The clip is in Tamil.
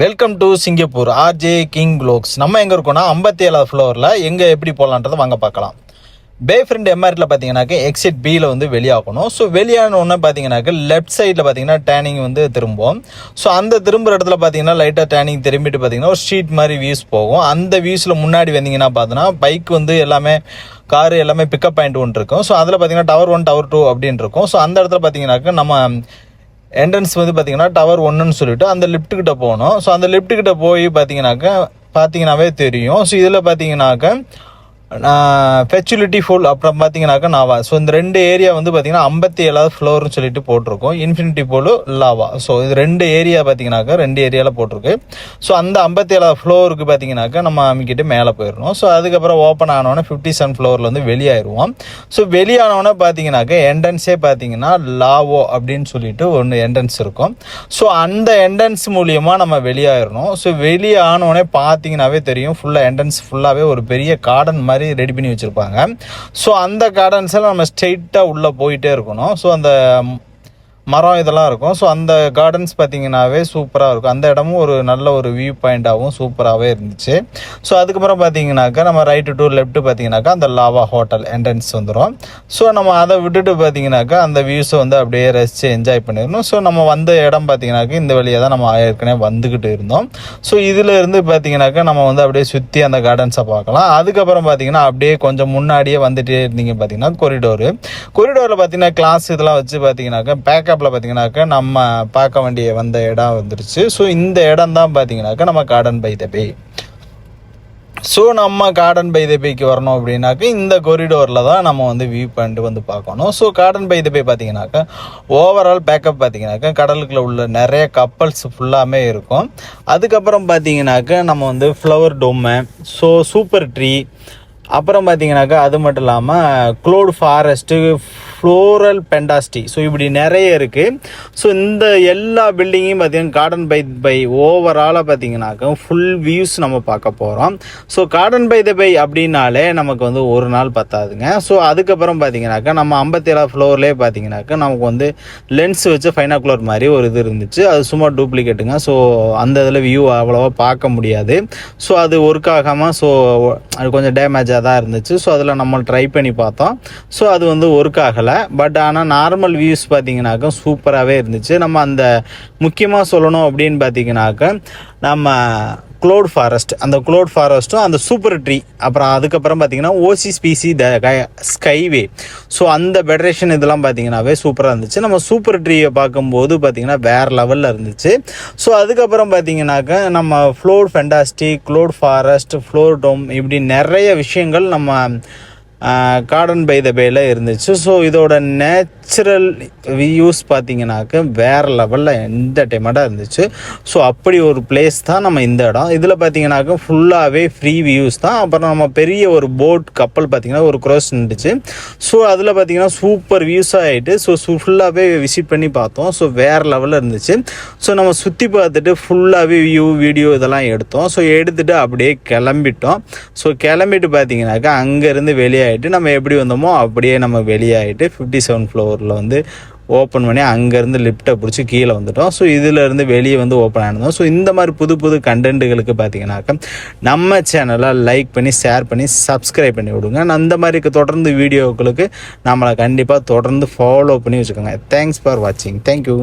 Welcome to Singapore RJ king vlogs. நம்ம எங்கே இருக்கோம்னா 57வது ஃப்ளோரில் எங்கே எப்படி போகலான்றதை வாங்க பார்க்கலாம். பே ஃப்ரண்ட் எம்ஆர்டியில் பார்த்தீங்கன்னாக்க எக்ஸிட் பியில் வந்து வெளியாகணும். ஸோ வெளியான ஒன்று பார்த்தீங்கன்னாக்க லெஃப்ட் சைடில் பார்த்தீங்கன்னா டேனிங் வந்து திரும்பும். ஸோ அந்த திரும்புகிற இடத்துல பார்த்தீங்கன்னா லைட்டாக டேனிங் திரும்பிட்டு பார்த்தீங்கன்னா ஒரு ஸ்ட்ரீட் மாதிரி வியூஸ் போகும். அந்த வியூஸில் முன்னாடி வந்தீங்கன்னா பார்த்தோன்னா பைக் வந்து எல்லாமே காரு எல்லாமே பிக்கப் பாயிண்ட் ஒன்று இருக்கும். ஸோ அதில் பார்த்தீங்கன்னா டவர் 1 டவர் 2 அப்படின்னு இருக்கும். ஸோ அந்த இடத்துல பார்த்தீங்கன்னாக்க நம்ம என்ட்ரன்ஸ் வந்து பார்த்தீங்கன்னா டவர் 1ன்னு சொல்லிட்டு அந்த லிஃப்ட்டுக்கிட்ட போகணும். ஸோ அந்த லிஃப்ட்டுக்கிட்ட போய் பார்த்தீங்கன்னாவே தெரியும். ஸோ இதில் பார்த்தீங்கன்னாக்க ஃபெசிலிட்டி ஃபுல் அப்புறம் பார்த்தீங்கன்னாக்கா நாவா. ஸோ இந்த ரெண்டு ஏரியா வந்து பார்த்தீங்கன்னா 57வது ஃப்ளோர்னு சொல்லிட்டு போட்டிருக்கோம். இன்ஃபினிட்டி போலு லாவா. ஸோ இது ரெண்டு ஏரியா பார்த்தீங்கன்னாக்கா ரெண்டு ஏரியாவில் போட்டிருக்கு. ஸோ அந்த 57வது ஃப்ளோருக்கு பார்த்தீங்கன்னாக்கா நம்ம அமைக்கிட்டு மேலே போயிடணும். ஸோ அதுக்கப்புறம் ஓப்பன் ஆனோடனே 57 ஃப்ளோரில் வந்து வெளியாயிருவோம். ஸோ வெளியானோடனே பார்த்தீங்கன்னாக்கா என்ட்ரன்ஸே பார்த்தீங்கன்னா லாவோ அப்படின்னு சொல்லிட்டு ஒன்று என்ட்ரன்ஸ் இருக்கும். ஸோ அந்த என்ட்ரன்ஸ் மூலியமாக நம்ம வெளியாயிடணும். ஸோ வெளியானோடனே பார்த்தீங்கன்னாவே தெரியும் ஃபுல்லாக என்ட்ரன்ஸ் ஃபுல்லாகவே ஒரு பெரிய கார்டன் மாதிரி ரெடி பண்ணி வச்சிருப்பாங்க. ஸோ அந்த கார்டன்ஸில் நம்ம ஸ்ட்ரெயிட்டாக உள்ளே போயிட்டே இருக்கணும். ஸோ அந்த மரம் இதெல்லாம் இருக்கும். ஸோ அந்த கார்டன்ஸ் பார்த்தீங்கன்னாவே சூப்பராக இருக்கும். அந்த இடமும் ஒரு நல்ல ஒரு வியூ பாயிண்டாகவும் சூப்பராகவே இருந்துச்சு. ஸோ அதுக்கப்புறம் பார்த்தீங்கன்னாக்கா நம்ம ரைட்டு டு லெஃப்ட்டு பார்த்தீங்கன்னாக்கா அந்த லாவா ஹோட்டல் என்ட்ரன்ஸ் வந்துடும். ஸோ நம்ம அதை விட்டுட்டு பார்த்தீங்கன்னாக்கா அந்த வியூஸை வந்து அப்படியே ரசித்து என்ஜாய் பண்ணிடணும். ஸோ நம்ம வந்த இடம் பார்த்தீங்கன்னாக்கா இந்த வழியாக தான் நம்ம ஏற்கனவே வந்துக்கிட்டு இருந்தோம். ஸோ இதில் இருந்து பார்த்தீங்கன்னாக்கா நம்ம வந்து அப்படியே சுற்றி அந்த கார்டன்ஸை பார்க்கலாம். அதுக்கப்புறம் பார்த்தீங்கன்னா அப்படியே கொஞ்சம் முன்னாடியே வந்துட்டே இருந்தீங்க பார்த்தீங்கன்னா கொரிடோரில் பார்த்தீங்கன்னா கிளாஸ் இதெல்லாம் வச்சு பார்த்தீங்கன்னாக்கா பேக்கப்பில் பார்த்தீங்கன்னாக்கா நம்ம பார்க்க வேண்டிய வந்த இடம் வந்துருச்சு. ஸோ இந்த இடம் தான் பார்த்தீங்கன்னாக்கா நம்ம garden by the bay. So நம்ம கார்டன் பை த பேக்கு வரணும் அப்படின்னாக்கா இந்த கொரிடோரில் தான் நம்ம வந்து வியூ பண்ணிட்டு வந்து பார்க்கணும். ஸோ கார்டன் பை த பே பார்த்தீங்கன்னாக்கா ஓவரால் பேக்கப் பார்த்தீங்கன்னாக்கா கடலுக்குள்ள உள்ள நிறைய கப்பல்ஸ் ஃபுல்லாமே இருக்கும். அதுக்கப்புறம் பார்த்தீங்கன்னாக்கா நம்ம வந்து ஃப்ளவர் டோமு, ஸோ சூப்பர் ட்ரீ, அப்புறம் பார்த்தீங்கன்னாக்கா அது மட்டும் இல்லாமல் க்ளோட் ஃபாரஸ்ட்டு, ஃப்ளோரல் பெண்டாஸ்டி, ஸோ இப்படி நிறைய இருக்குது. ஸோ இந்த எல்லா பில்டிங்கையும் பார்த்தீங்கன்னா கார்டன் பை ஓவராலாக பார்த்தீங்கன்னாக்கா ஃபுல் வியூஸ் நம்ம பார்க்க போகிறோம். So garden by the bay அப்படின்னாலே நமக்கு வந்து ஒரு நாள் பத்தாதுங்க. ஸோ அதுக்கப்புறம் பார்த்தீங்கன்னாக்கா நம்ம 57 ஃப்ளோர்லேயே பார்த்தீங்கன்னாக்கா நமக்கு வந்து லென்ஸ் வச்சு ஃபைனாகுலர் மாதிரி ஒரு இது இருந்துச்சு. அது சும்மா டூப்ளிகேட்டுங்க. ஸோ அந்த இதில் வியூ அவ்வளோவா பார்க்க முடியாது. ஸோ அது ஒர்க் ஆகாமல் ஸோ அது கொஞ்சம் டேமேஜாக தான் இருந்துச்சு. ஸோ அதில் நம்ம ட்ரை பண்ணி பார்த்தோம். ஸோ அது வந்து ஒர்க் ஆகலை. பட் ஆனால் நார்மல் வியூஸ் பார்த்தீங்கன்னாக்கா சூப்பராகவே இருந்துச்சு. நம்ம அந்த முக்கியமாக சொல்லணும் அப்படின்னு பார்த்தீங்கன்னாக்கா நம்ம க்ளோட் ஃபாரஸ்ட், அந்த க்ளோட் ஃபாரஸ்ட்டும் அந்த சூப்பர் ட்ரீ, அப்புறம் அதுக்கப்புறம் பார்த்தீங்கன்னா ஓசிஸ்பிசி ஸ்கைவே, ஸோ அந்த பெடரேஷன் இதெல்லாம் பார்த்தீங்கன்னாவே சூப்பராக இருந்துச்சு. நம்ம சூப்பர் ட்ரீயை பார்க்கும்போது பார்த்தீங்கன்னா வேறு லெவலில் இருந்துச்சு. ஸோ அதுக்கப்புறம் பார்த்தீங்கன்னாக்கா நம்ம flower fantastic, cloud forest, flower dome இப்படி நிறைய விஷயங்கள் நம்ம கார்டன் பை த பேல இருந்துச்சு. ஸோ இதோட நேச்சுரல் வியூஸ் பார்த்தீங்கன்னாக்க வேறு லெவலில் என்டர்டைன்மெண்ட்டாக இருந்துச்சு. ஸோ அப்படி ஒரு பிளேஸ் தான் நம்ம இந்த இடம். இதில் பார்த்தீங்கன்னாக்க ஃபுல்லாகவே ஃப்ரீ வியூஸ் தான். அப்புறம் நம்ம பெரிய ஒரு போட் கப்பல் பார்த்தீங்கன்னா ஒரு க்ரோஸ் நின்றுச்சு. ஸோ அதில் பார்த்தீங்கன்னா சூப்பர் வியூஸாக ஆகிட்டு ஸோ ஃபுல்லாகவே விசிட் பண்ணி பார்த்தோம். ஸோ வேறு லெவலில் இருந்துச்சு. ஸோ நம்ம சுற்றி பார்த்துட்டு ஃபுல்லாகவே வீடியோ இதெல்லாம் எடுத்தோம். ஸோ எடுத்துகிட்டு அப்படியே கிளம்பிட்டோம். ஸோ கிளம்பிட்டு பார்த்தீங்கன்னாக்கா அங்கேருந்து வெளியாகிட்டு நம்ம எப்படி வந்தோமோ அப்படியே நம்ம வெளியாகிட்டு 57 ஃப்ளோரில் வந்து ஓப்பன் பண்ணி அங்கேருந்து லிஃப்ட்டை பிடிச்சி கீழே வந்துட்டோம். ஸோ இதிலேருந்து வெளியே வந்து ஓப்பன் ஆகிருந்தோம். ஸோ இந்த மாதிரி புது கண்டென்ட்டுகளுக்கு பார்த்தீங்கன்னாக்கா நம்ம சேனலை லைக் பண்ணி ஷேர் பண்ணி சப்ஸ்கிரைப் பண்ணி விடுங்க. அந்த மாதிரி தொடர்ந்து வீடியோக்களுக்கு நம்மளை கண்டிப்பாக தொடர்ந்து ஃபாலோ பண்ணி வச்சுக்கோங்க. தேங்க்ஸ் ஃபார் வாட்சிங். தேங்க்யூ.